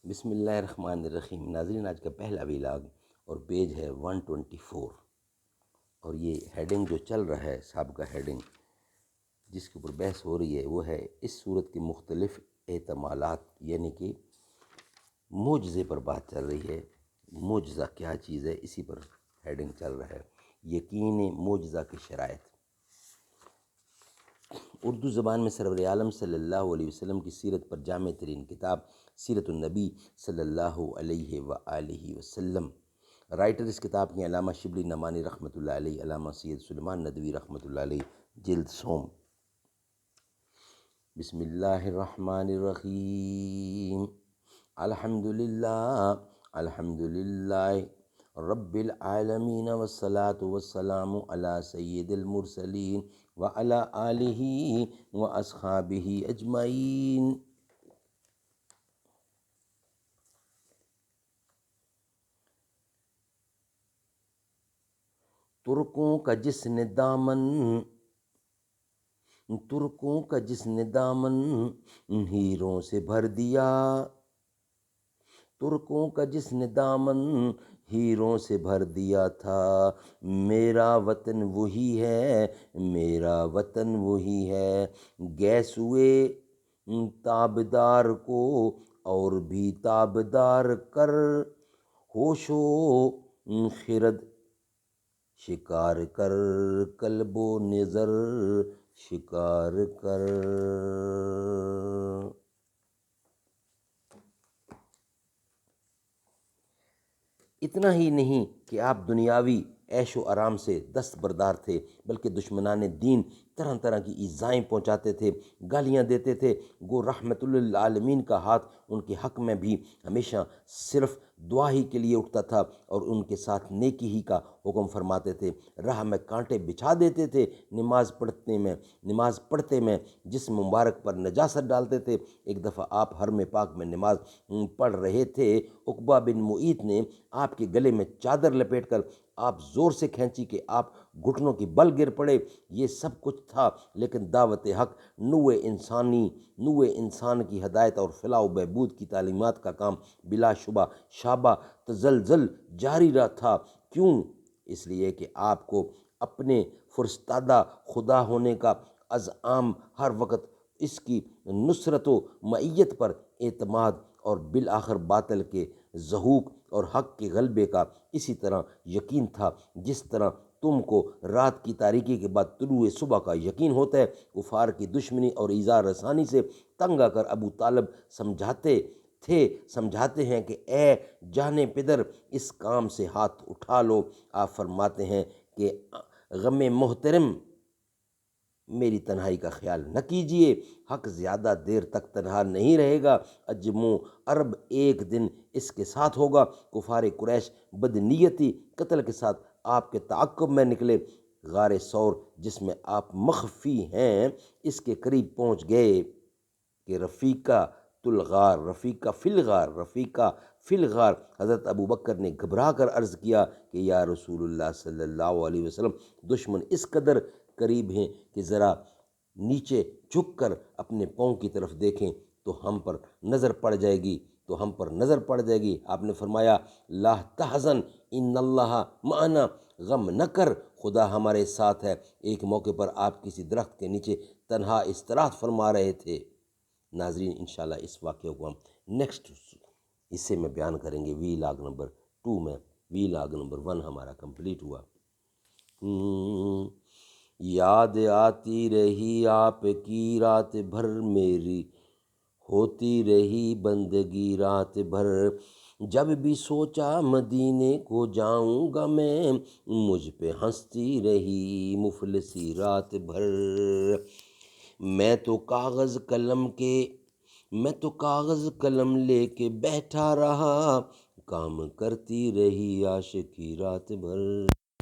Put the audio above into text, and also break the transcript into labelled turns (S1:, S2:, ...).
S1: بسم اللہ الرحمن الرحیم۔ ناظرین، آج کا پہلا ویلاگ اور پیج ہے 124، اور یہ ہیڈنگ جو چل رہا ہے، سابقہ ہیڈنگ جس کے اوپر بحث ہو رہی ہے وہ ہے اس صورت کی مختلف احتمالات، یعنی کہ معجزے پر بات چل رہی ہے۔ معجزہ کیا چیز ہے، اسی پر ہیڈنگ چل رہا ہے۔ یقین معجزہ کی شرائط۔ اردو زبان میں سرور عالم صلی اللہ علیہ وسلم کی سیرت پر جامع ترین کتاب سیرت النبی صلی اللہ علیہ وآلہ وسلم۔ رائٹر اس کتاب کے علامہ شبلی نعمانی رحمۃ اللہ علیہ، علامہ سید سلیمان ندوی رحمۃ اللہ علیہ، جلد سوم۔ بسم اللہ الرحمن الرحیم۔ الحمدللہ رب العالمین والصلاة والسلام علی سید المرسلین وعلی آلہ واصحابہ اجمعین۔ ترکوں کا جس نے دامن ہیروں سے بھر دیا، ترکوں کا جس نے دامن ہیروں سے بھر دیا تھا، میرا وطن وہی ہے، میرا وطن وہی ہے۔ گیسوئے تابدار کو اور بھی تابدار کر، ہوش و خرد شکار کر، قلب و نظر شکار کر۔ اتنا ہی نہیں کہ آپ دنیاوی عیش و آرام سے دستبردار تھے، بلکہ دشمنان دین طرح طرح کی ایذائیں پہنچاتے تھے، گالیاں دیتے تھے۔ گو رحمت للعالمین کا ہاتھ ان کے حق میں بھی ہمیشہ صرف دعا ہی کے لیے اٹھتا تھا، اور ان کے ساتھ نیکی ہی کا حکم فرماتے تھے۔ راہ میں کانٹے بچھا دیتے تھے، نماز پڑھتے میں جسم مبارک پر نجاست ڈالتے تھے۔ ایک دفعہ آپ حرم پاک میں نماز پڑھ رہے تھے، عقبہ بن معیط نے آپ کے گلے میں چادر لپیٹ کر آپ زور سے کھینچی کہ آپ گھٹنوں کی بل گر پڑے۔ یہ سب کچھ تھا، لیکن دعوت حق، نوع انسان کی ہدایت اور فلاح و بہبود کی تعلیمات کا کام بلا شبہ شابہ تزلزل جاری رہا تھا۔ کیوں؟ اس لیے کہ آپ کو اپنے فرستادہ خدا ہونے کا ازعام ہر وقت اس کی نصرت و معیت پر اعتماد اور بالآخر باطل کے زہوق اور حق کے غلبے کا اسی طرح یقین تھا جس طرح تم کو رات کی تاریکی کے بعد طلوع صبح کا یقین ہوتا ہے۔ کفار کی دشمنی اور ایذا رسانی سے تنگ آ کر ابو طالب سمجھاتے ہیں کہ اے جانے پدر، اس کام سے ہاتھ اٹھا لو۔ آپ فرماتے ہیں کہ غم محترم، میری تنہائی کا خیال نہ کیجیے، حق زیادہ دیر تک تنہا نہیں رہے گا، عجم و عرب ایک دن اس کے ساتھ ہوگا۔ کفار قریش بدنیتی قتل کے ساتھ آپ کے تعاقب میں نکلے۔ غار ثور جس میں آپ مخفی ہیں، اس کے قریب پہنچ گئے کہ رفیقہ فی الغار حضرت ابوبکر نے گھبرا کر عرض کیا کہ یا رسول اللہ صلی اللہ علیہ وسلم، دشمن اس قدر قریب ہیں کہ ذرا نیچے جھک کر اپنے پاؤں کی طرف دیکھیں تو ہم پر نظر پڑ جائے گی۔ آپ نے فرمایا لا تحزن ان اللہ معنا، غم نہ کر، خدا ہمارے ساتھ ہے۔ ایک موقع پر آپ کسی درخت کے نیچے تنہا استراحت فرما رہے تھے۔ ناظرین، انشاءاللہ اس واقعے کو ہم نیکسٹ حصے میں بیان کریں گے، ویلاگ نمبر 2 میں۔ ویلاگ نمبر 1 ہمارا کمپلیٹ ہوا۔ یاد آتی رہی آپ کی رات بھر، میری ہوتی رہی بندگی رات بھر، جب بھی سوچا مدینے کو جاؤں گا میں، مجھ پہ ہنستی رہی مفلسی رات بھر۔ میں تو کاغذ قلم لے کے بیٹھا رہا، کام کرتی رہی عاشقی رات بھر۔